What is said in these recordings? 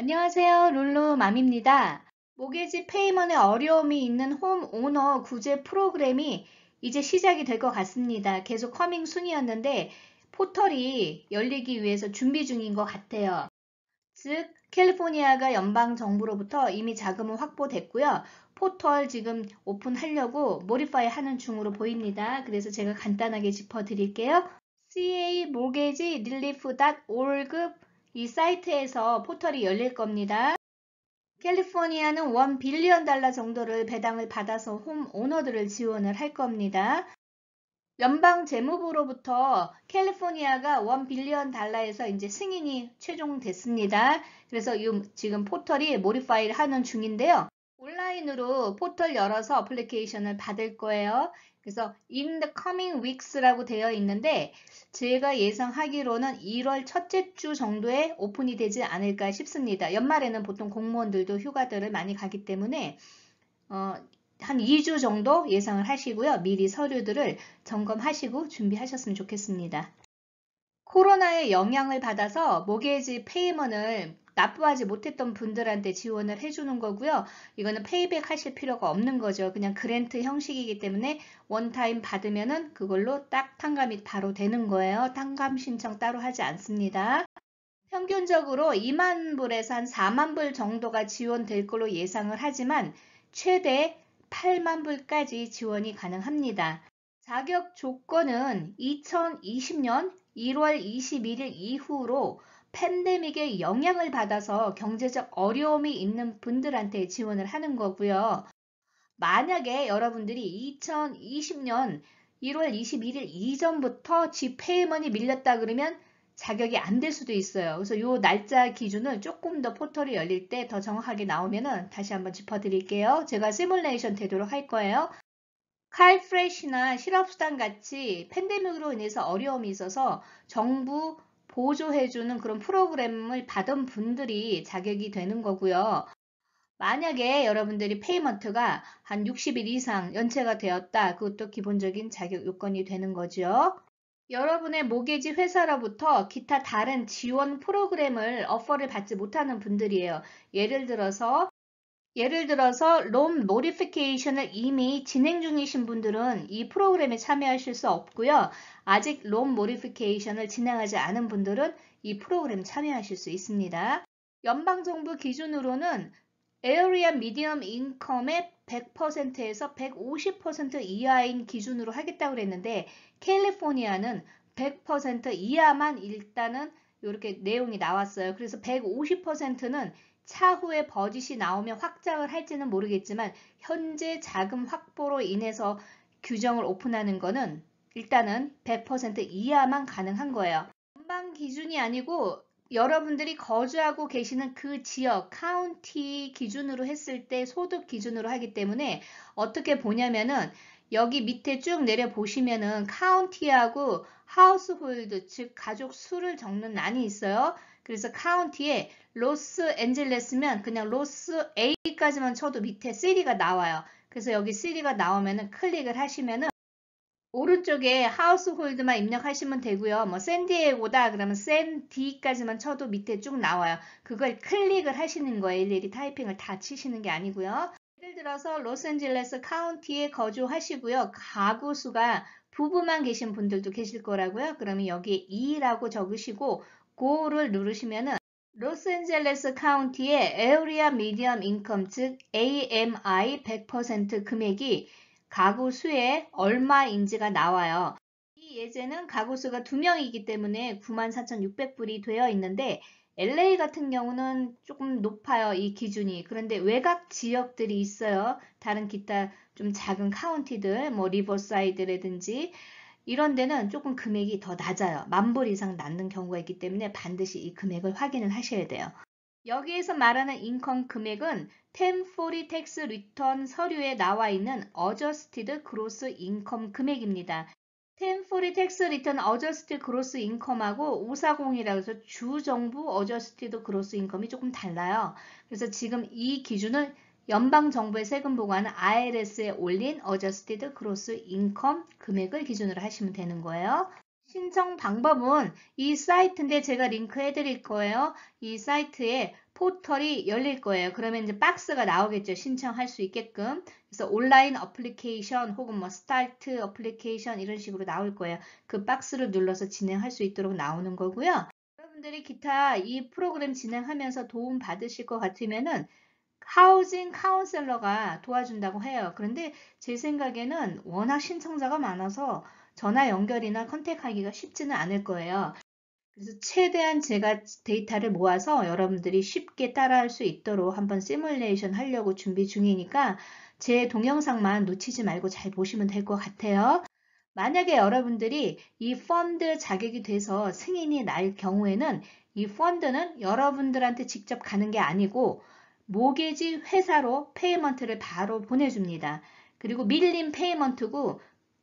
안녕하세요. 룰루맘입니다. 모기지 페이먼에 어려움이 있는 홈오너 구제 프로그램이 이제 시작이 될 것 같습니다. 계속 커밍 순이었는데 포털이 열리기 위해서 준비 중인 것 같아요. 즉, 캘리포니아가 연방 정부로부터 이미 자금은 확보됐고요. 포털 지금 오픈하려고 모디파이 하는 중으로 보입니다. 그래서 제가 간단하게 짚어드릴게요. camortgagerelief.org 이 사이트에서 포털이 열릴 겁니다. 캘리포니아는 $1 빌리언 정도를 배당을 받아서 홈 오너들을 지원을 할 겁니다. 연방 재무부로부터 캘리포니아가 $1 빌리언에서 이제 승인이 최종됐습니다. 그래서 지금 포털이 모디파이를 하는 중인데요. 온라인으로 포털 열어서 어플리케이션을 받을 거예요. 그래서 in the coming weeks라고 되어 있는데 제가 예상하기로는 1월 첫째 주 정도에 오픈이 되지 않을까 싶습니다. 연말에는 보통 공무원들도 휴가들을 많이 가기 때문에 한 2주 정도 예상을 하시고요. 미리 서류들을 점검하시고 준비하셨으면 좋겠습니다. 코로나의 영향을 받아서 모게지 페이먼을 납부하지 못했던 분들한테 지원을 해주는 거고요. 이거는 페이백 하실 필요가 없는 거죠. 그냥 그랜트 형식이기 때문에 원타임 받으면은 그걸로 딱 탕감이 바로 되는 거예요. 탕감 신청 따로 하지 않습니다. 평균적으로 2만 불에서 한 4만 불 정도가 지원될 걸로 예상을 하지만 최대 8만 불까지 지원이 가능합니다. 자격 조건은 2020년 1월 21일 이후로 팬데믹의 영향을 받아서 경제적 어려움이 있는 분들한테 지원을 하는 거고요. 만약에 여러분들이 2020년 1월 21일 이전부터 집페이먼이 밀렸다 그러면 자격이 안 될 수도 있어요. 그래서 이 날짜 기준을 조금 더 포털이 열릴 때 더 정확하게 나오면은 다시 한번 짚어드릴게요. 제가 시뮬레이션 되도록 할 거예요. 칼프레시나 실업수당 같이 팬데믹으로 인해서 어려움이 있어서 정부 보조해주는 그런 프로그램을 받은 분들이 자격이 되는 거고요. 만약에 여러분들이 페이먼트가 한 60일 이상 연체가 되었다. 그것도 기본적인 자격 요건이 되는 거죠. 여러분의 모기지 회사로부터 기타 다른 지원 프로그램을 어퍼를 받지 못하는 분들이에요. 예를 들어서 론 모디피케이션을 이미 진행 중이신 분들은 이 프로그램에 참여하실 수 없고요. 아직 론 모디피케이션을 진행하지 않은 분들은 이 프로그램 참여하실 수 있습니다. 연방정부 기준으로는 에어리아 미디엄 인컴의 100%에서 150% 이하인 기준으로 하겠다고 그랬는데 캘리포니아는 100% 이하만 일단은 이렇게 내용이 나왔어요. 그래서 150%는 차후에 버짓이 나오면 확장을 할지는 모르겠지만 현재 자금 확보로 인해서 규정을 오픈하는 거는 일단은 100% 이하만 가능한 거예요. 연방 기준이 아니고 여러분들이 거주하고 계시는 그 지역, 카운티 기준으로 했을 때 소득 기준으로 하기 때문에 어떻게 보냐면은 여기 밑에 쭉 내려 보시면은 카운티하고 하우스홀드, 즉 가족 수를 적는 란이 있어요. 그래서 카운티에 로스앤젤레스면 그냥 로스 A까지만 쳐도 밑에 시리가 나와요. 그래서 여기 시리가 나오면은 클릭을 하시면은 오른쪽에 하우스홀드만 입력하시면 되고요. 뭐 샌디에고다 그러면 샌디까지만 쳐도 밑에 쭉 나와요. 그걸 클릭을 하시는 거예요. 일일이 타이핑을 다 치시는 게 아니고요. 예를 들어서 로스앤젤레스 카운티에 거주하시고요. 가구 수가 부부만 계신 분들도 계실 거라고요. 그러면 여기에 2라고 적으시고 고를 누르시면은 로스앤젤레스 카운티의 에어리아 미디엄 인컴 즉 AMI 100% 금액이 가구 수에 얼마인지가 나와요. 이 예제는 가구 수가 2명이기 때문에 94,600불이 되어 있는데 LA 같은 경우는 조금 높아요. 이 기준이. 그런데 외곽 지역들이 있어요. 다른 기타 좀 작은 카운티들, 뭐 리버사이드라든지 이런 데는 조금 금액이 더 낮아요. 10,000불 이상 낮는 경우가 있기 때문에 반드시 이 금액을 확인을 하셔야 돼요. 여기에서 말하는 인컴 금액은 1040 텍스 리턴 서류에 나와 있는 어저스티드 그로스 인컴 금액입니다. 1040 텍스 리턴 어저스티드 그로스 인컴하고 540이라고 해서 주정부 어저스티드 그로스 인컴이 조금 달라요. 그래서 지금 이 기준은 연방정부의 세금 보고하는 IRS에 올린 어저스티드 그로스 인컴 금액을 기준으로 하시면 되는 거예요. 신청 방법은 이 사이트인데 제가 링크 해드릴 거예요. 이 사이트에 포털이 열릴 거예요. 그러면 이제 박스가 나오겠죠. 신청할 수 있게끔. 그래서 온라인 어플리케이션 혹은 뭐 스타트 어플리케이션 이런 식으로 나올 거예요. 그 박스를 눌러서 진행할 수 있도록 나오는 거고요. 여러분들이 기타 이 프로그램 진행하면서 도움 받으실 것 같으면은 하우징 카운셀러가 도와준다고 해요. 그런데 제 생각에는 워낙 신청자가 많아서 전화 연결이나 컨택하기가 쉽지는 않을 거예요. 그래서 최대한 제가 데이터를 모아서 여러분들이 쉽게 따라할 수 있도록 한번 시뮬레이션 하려고 준비 중이니까 제 동영상만 놓치지 말고 잘 보시면 될 것 같아요. 만약에 여러분들이 이 펀드 자격이 돼서 승인이 날 경우에는 이 펀드는 여러분들한테 직접 가는 게 아니고 모게지 회사로 페이먼트를 바로 보내줍니다. 그리고 밀린 페이먼트고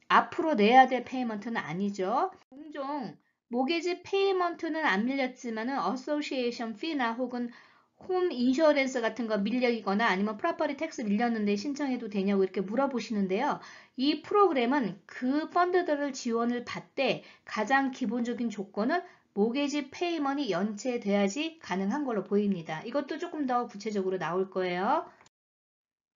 앞으로 내야 될 페이먼트는 아니죠. 종종 모게지 페이먼트는 안 밀렸지만은 어소시에이션 피나 혹은 홈 인슈어런스 같은 거 밀려있거나 아니면 프로퍼티 텍스 밀렸는데 신청해도 되냐고 이렇게 물어보시는데요. 이 프로그램은 그 펀드들을 지원을 받되 가장 기본적인 조건은 모게지 페이먼이 연체돼야지 가능한 걸로 보입니다. 이것도 조금 더 구체적으로 나올 거예요.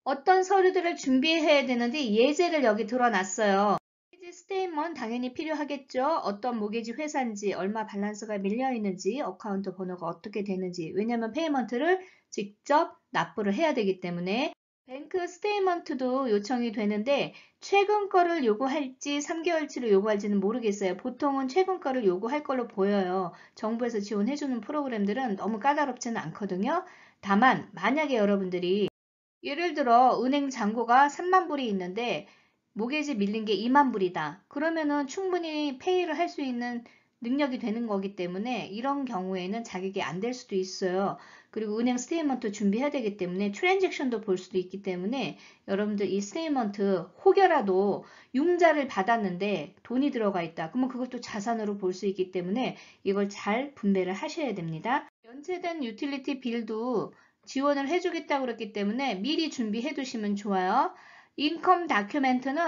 어떤 서류들을 준비해야 되는지 예제를 여기 들어놨어요. 모게지 스테이트먼트 당연히 필요하겠죠. 어떤 모게지 회사인지, 얼마 밸런스가 밀려 있는지, 어카운트 번호가 어떻게 되는지. 왜냐하면 페이먼트를 직접 납부를 해야 되기 때문에. 뱅크 스테이트먼트도 요청이 되는데 최근 거를 요구할지 3개월치를 요구할지는 모르겠어요. 보통은 최근 거를 요구할 걸로 보여요. 정부에서 지원해주는 프로그램들은 너무 까다롭지는 않거든요. 다만 만약에 여러분들이 예를 들어 은행 잔고가 3만 불이 있는데 모게지 밀린 게 2만 불이다. 그러면은 충분히 페이를 할 수 있는 능력이 되는 거기 때문에 이런 경우에는 자격이 안 될 수도 있어요. 그리고 은행 스테이트먼트 준비해야 되기 때문에 트랜잭션도 볼 수도 있기 때문에 여러분들 이 스테이트먼트 혹여라도 융자를 받았는데 돈이 들어가 있다. 그러면 그것도 자산으로 볼 수 있기 때문에 이걸 잘 분배를 하셔야 됩니다. 연체된 유틸리티 빌도 지원을 해주겠다고 그랬기 때문에 미리 준비해 두시면 좋아요. 인컴 다큐멘트는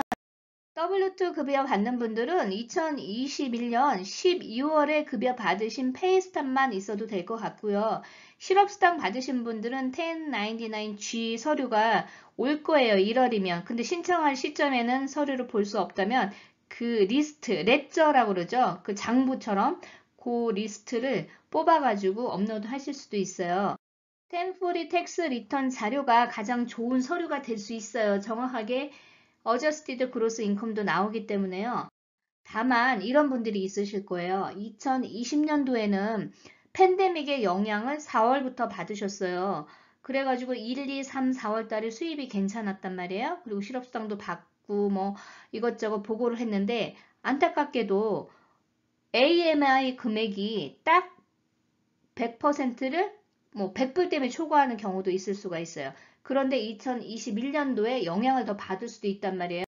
W2 급여 받는 분들은 2021년 12월에 급여 받으신 페이스탑만 있어도 될 것 같고요. 실업수당 받으신 분들은 1099G 서류가 올 거예요. 1월이면. 근데 신청할 시점에는 서류를 볼 수 없다면 그 리스트, 레저라고 그러죠. 그 장부처럼 그 리스트를 뽑아가지고 업로드 하실 수도 있어요. 1040 텍스 리턴 자료가 가장 좋은 서류가 될 수 있어요. 정확하게 어저스티드 그로스 인컴도 나오기 때문에요. 다만 이런 분들이 있으실 거예요. 2020년도에는 팬데믹의 영향을 4월부터 받으셨어요. 그래가지고 1, 2, 3, 4월 달에 수입이 괜찮았단 말이에요. 그리고 실업수당도 받고 뭐 이것저것 보고를 했는데 안타깝게도 AMI 금액이 딱 100%를 뭐 100불 때문에 초과하는 경우도 있을 수가 있어요. 그런데 2021년도에 영향을 더 받을 수도 있단 말이에요.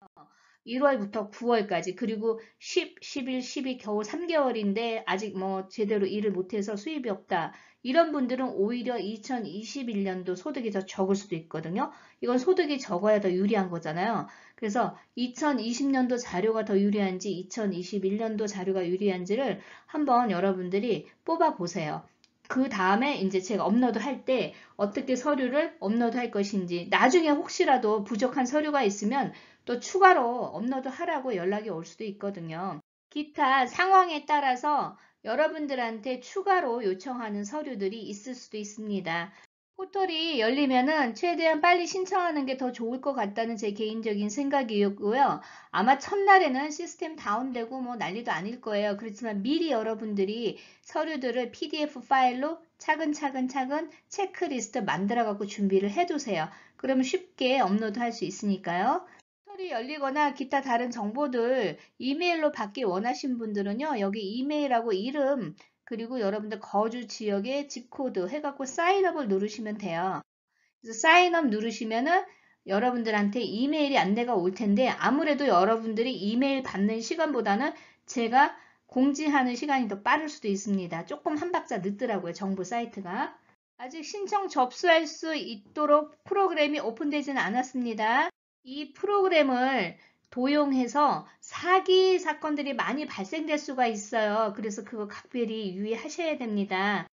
1월부터 9월까지 그리고 10, 11, 12 겨우 3개월인데 아직 뭐 제대로 일을 못해서 수입이 없다. 이런 분들은 오히려 2021년도 소득이 더 적을 수도 있거든요. 이건 소득이 적어야 더 유리한 거잖아요. 그래서 2020년도 자료가 더 유리한지 2021년도 자료가 유리한지를 한번 여러분들이 뽑아 보세요. 그 다음에 이제 제가 업로드 할 때 어떻게 서류를 업로드 할 것인지 나중에 혹시라도 부족한 서류가 있으면 또 추가로 업로드 하라고 연락이 올 수도 있거든요. 기타 상황에 따라서 여러분들한테 추가로 요청하는 서류들이 있을 수도 있습니다. 포털이 열리면은 최대한 빨리 신청하는 게 더 좋을 것 같다는 제 개인적인 생각이었고요. 아마 첫날에는 시스템 다운되고 뭐 난리도 아닐 거예요. 그렇지만 미리 여러분들이 서류들을 PDF 파일로 차근차근 체크리스트 만들어 갖고 준비를 해 두세요. 그러면 쉽게 업로드 할 수 있으니까요. 포털이 열리거나 기타 다른 정보들 이메일로 받기 원하신 분들은요. 여기 이메일하고 이름 그리고 여러분들 거주 지역의 집코드 해갖고 사인업을 누르시면 돼요. 그래서 사인업 누르시면은 여러분들한테 이메일이 안내가 올 텐데 아무래도 여러분들이 이메일 받는 시간보다는 제가 공지하는 시간이 더 빠를 수도 있습니다. 조금 한 박자 늦더라고요. 정부 사이트가. 아직 신청 접수할 수 있도록 프로그램이 오픈되지는 않았습니다. 이 프로그램을 도용해서 사기 사건들이 많이 발생될 수가 있어요. 그래서 그거 각별히 유의하셔야 됩니다.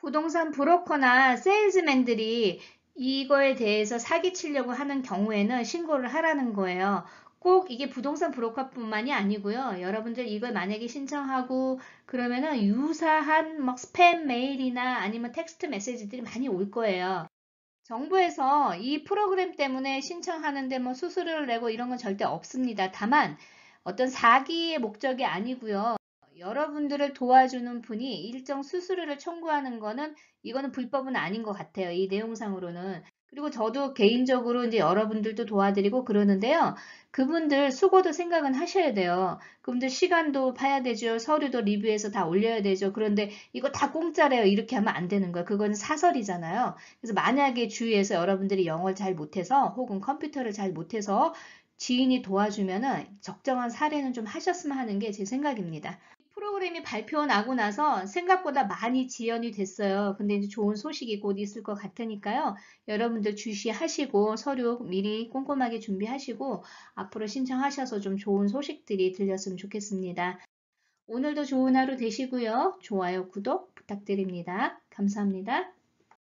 부동산 브로커나 세일즈맨들이 이거에 대해서 사기치려고 하는 경우에는 신고를 하라는 거예요. 꼭 이게 부동산 브로커뿐만이 아니고요. 여러분들 이걸 만약에 신청하고 그러면은 유사한 막 스팸 메일이나 아니면 텍스트 메시지들이 많이 올 거예요. 정부에서 이 프로그램 때문에 신청하는데 뭐 수수료를 내고 이런 건 절대 없습니다. 다만 어떤 사기의 목적이 아니고요. 여러분들을 도와주는 분이 일정 수수료를 청구하는 거는 이거는 불법은 아닌 것 같아요. 이 내용상으로는. 그리고 저도 개인적으로 이제 여러분들도 도와드리고 그러는데요. 그분들 수고도 생각은 하셔야 돼요. 그분들 시간도 봐야 되죠. 서류도 리뷰해서 다 올려야 되죠. 그런데 이거 다 공짜래요. 이렇게 하면 안 되는 거예요. 그건 사설이잖아요. 그래서 만약에 주위에서 여러분들이 영어를 잘 못해서 혹은 컴퓨터를 잘 못해서 지인이 도와주면은 적정한 사례는 좀 하셨으면 하는 게 제 생각입니다. 프로그램이 발표 나고 나서 생각보다 많이 지연이 됐어요. 근데 이제 좋은 소식이 곧 있을 것 같으니까요. 여러분들 주시하시고 서류 미리 꼼꼼하게 준비하시고 앞으로 신청하셔서 좀 좋은 소식들이 들렸으면 좋겠습니다. 오늘도 좋은 하루 되시고요. 좋아요, 구독 부탁드립니다. 감사합니다.